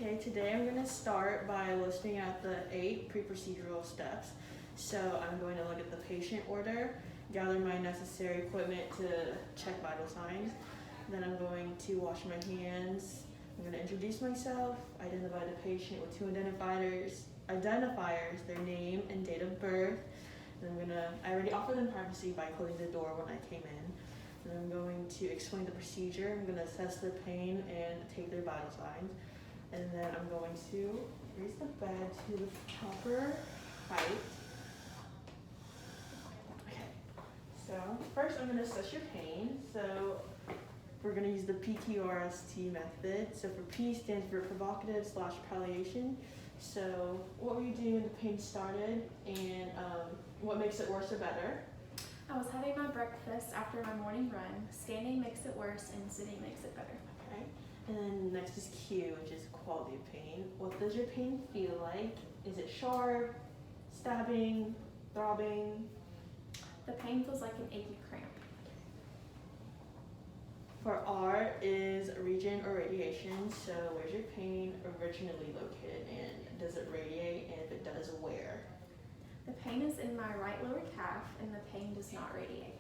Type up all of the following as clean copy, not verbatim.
Okay, today I'm going to start by listing out the 8 pre-procedural steps. So I'm going to look at the patient order, gather my necessary equipment to check vital signs. Then I'm going to wash my hands. I'm going to introduce myself, identify the patient with 2 identifiers, their name and date of birth. And I already offered them privacy by closing the door when I came in. And I'm going to explain the procedure. I'm going to assess their pain and take their vital signs. And then I'm going to raise the bed to the proper height. Okay, so first I'm going to assess your pain. So we're going to use the PQRST method. So for P stands for provocative / palliation. So what were you doing when the pain started, and what makes it worse or better? I was having my breakfast after my morning run. Standing makes it worse and sitting makes it better. Okay. And then next is Q, which is quality of pain. What does your pain feel like? Is it sharp, stabbing, throbbing? The pain feels like an achy cramp. For R is region or radiation. So where's your pain originally located, and does it radiate? And if it does, where? The pain is in my right lower calf and the pain does not radiate.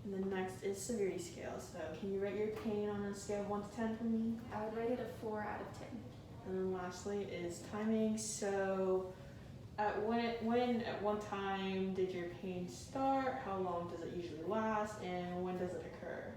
And then next is severity scale. So can you rate your pain on a scale of 1 to 10 for me? I would rate it a 4 out of 10. And then lastly is timing. So at one time did your pain start? How long does it usually last? And when does it occur?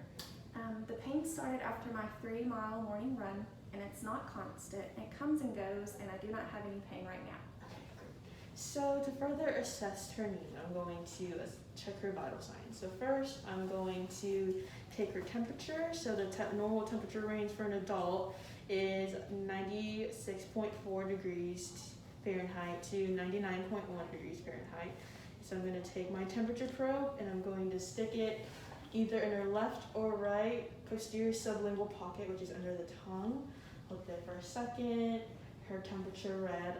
The pain started after my 3-mile morning run, and it's not constant. It comes and goes, and I do not have any pain right now. Okay, great. So to further assess her need, I'm going to check her vital signs. So first, I'm going to take her temperature. So the normal temperature range for an adult is 96.4 degrees Fahrenheit to 99.1 degrees Fahrenheit. So I'm going to take my temperature probe and I'm going to stick it either in her left or right posterior sublingual pocket, which is under the tongue. Hold there for a second. Her temperature read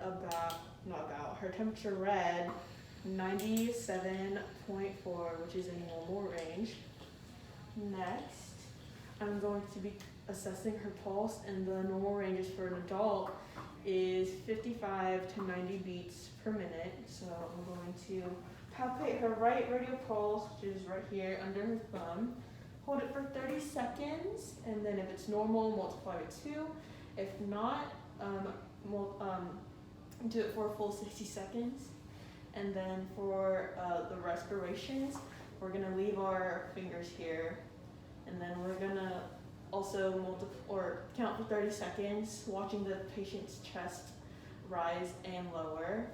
her temperature read 97.4, which is in normal range. Next, I'm going to be assessing her pulse, and the normal ranges for an adult is 55 to 90 beats per minute. So I'm going to palpate her right radial pulse, which is right here under her thumb. Hold it for 30 seconds, and then if it's normal, multiply by 2. If not, do it for a full 60 seconds. And then for the respirations, we're gonna leave our fingers here, and then we're gonna also count for 30 seconds, watching the patient's chest rise and lower.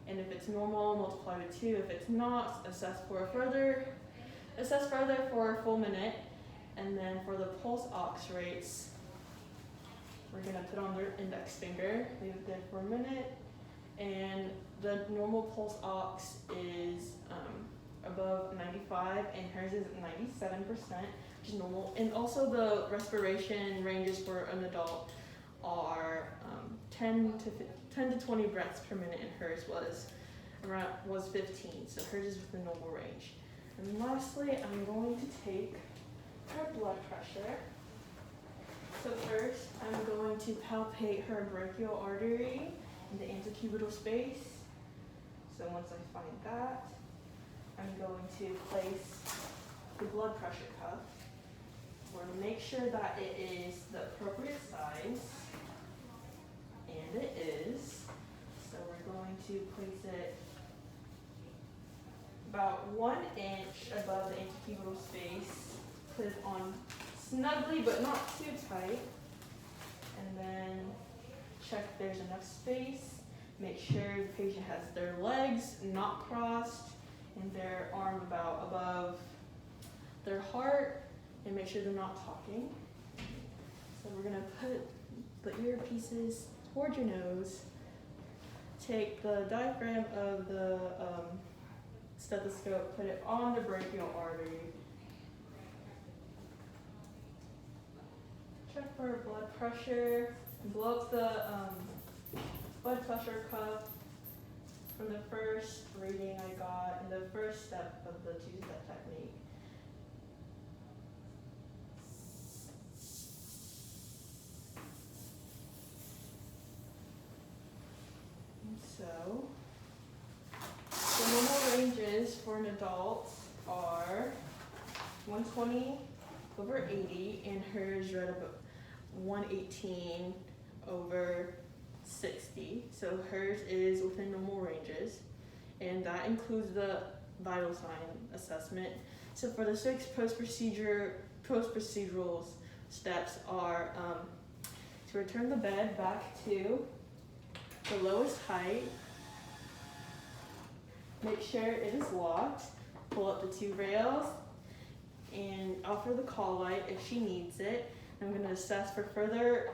And if it's normal, multiply by 2. If it's not, assess further for a full minute. And then for the pulse ox rates, we're gonna put on their index finger, leave it there for a minute. And the normal pulse ox is above 95, and hers is 97%, which is normal. And also the respiration ranges for an adult are 10 to 20 breaths per minute, and hers was 15, so hers is within normal range. And lastly, I'm going to take her blood pressure. So first, I'm going to palpate her brachial artery in the antecubital space. So once I find that, I'm going to place the blood pressure cuff. We're going to make sure that it is the appropriate size. And it is. So we're going to place it about 1 inch above the antecubital space. Put it on snugly, but not too tight. And then check if there's enough space. Make sure the patient has their legs not crossed and their arm about above their heart, and make sure they're not talking. So we're gonna put the earpieces toward your nose. Take the diaphragm of the stethoscope, put it on the brachial artery. Check for blood pressure. Blow up the blood pressure cuff from the first reading I got in the first step of the 2-step technique. ranges for an adult are 120/80, and hers right about 118/60. So hers is within normal ranges, and that includes the vital sign assessment. So for the 6 post-procedural steps are to return the bed back to the lowest height, make sure it is locked, pull up the 2 rails, and offer the call light if she needs it. I'm going to assess for further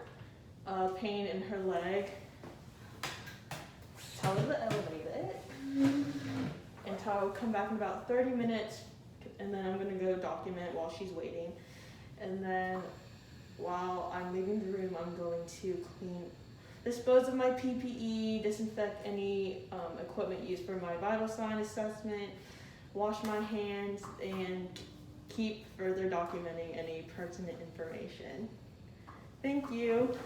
pain in her leg. Tell her to elevate it. And I'll come back in about 30 minutes, and then I'm going to go document while she's waiting. And then while I'm leaving the room, I'm going to dispose of my PPE, disinfect any equipment used for my vital sign assessment, wash my hands, and keep further documenting any pertinent information. Thank you.